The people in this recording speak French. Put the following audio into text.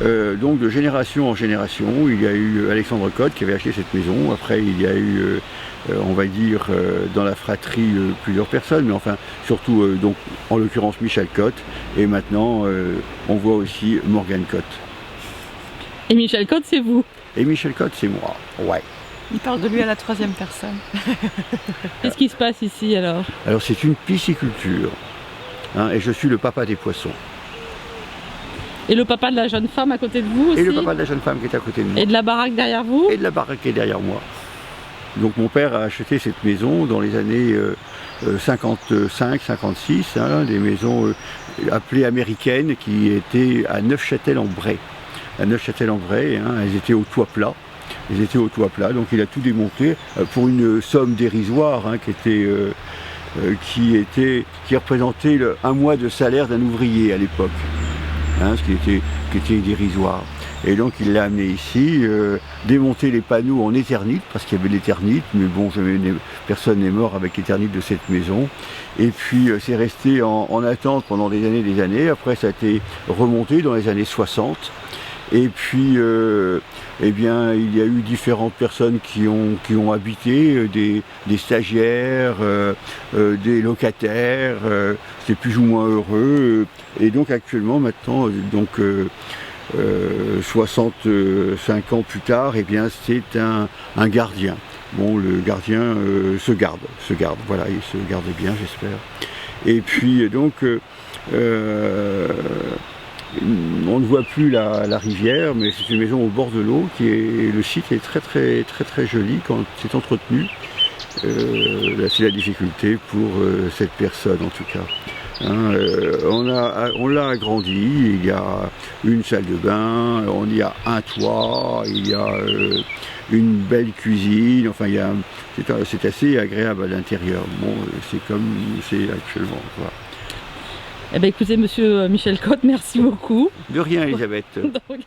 Donc de génération en génération, il y a eu Alexandre Cotte qui avait acheté cette maison. Après, il y a eu, on va dire, dans la fratrie, plusieurs personnes, mais enfin, surtout, donc, en l'occurrence, Michel Cotte. Et maintenant, on voit aussi Morgane Cotte. Et Michel Cotte, c'est vous? Et Michel Cotte, c'est moi, ouais. Il parle de lui à la troisième personne. Qu'est-ce qui se passe ici alors? Alors, c'est une pisciculture, hein, et je suis le papa des poissons. Et le papa de la jeune femme à côté de vous aussi? Et le papa de la jeune femme qui est à côté de moi. Et de la baraque derrière vous? Et de la baraque qui est derrière moi. Donc mon père a acheté cette maison dans les années 55-56, hein, des maisons appelées américaines qui étaient à Neufchâtel-en-Bray. À Neufchâtel-en-Bray, hein, elles étaient au toit plat. Elles étaient au toit plat, donc il a tout démonté pour une somme dérisoire, hein, qui représentait un mois de salaire d'un ouvrier à l'époque. Hein, ce qui était dérisoire. Et donc il l'a amené ici, démonter les panneaux en éternite, parce qu'il y avait l'éternite, mais bon, personne n'est mort avec l'éternite de cette maison. Et puis c'est resté en attente pendant des années. Après ça a été remonté dans les années 60. Et puis, eh bien, il y a eu différentes personnes qui ont habité, des stagiaires, des locataires, c'était plus ou moins heureux. Et donc actuellement, maintenant, donc 65 ans plus tard, eh bien, c'est un gardien. Bon, le gardien se garde, voilà, il se garde bien, j'espère. Et puis donc, on ne voit plus la rivière, mais c'est une maison au bord de l'eau le site est très joli quand c'est entretenu. Là, c'est la difficulté pour cette personne en tout cas. Hein, on l'a agrandi, il y a une salle de bain, il y a un toit, il y a une belle cuisine, enfin c'est assez agréable à l'intérieur. Bon, c'est comme c'est actuellement. Voilà. Eh bien écoutez, monsieur Michel Cotte, merci beaucoup. De rien, Elisabeth. Donc,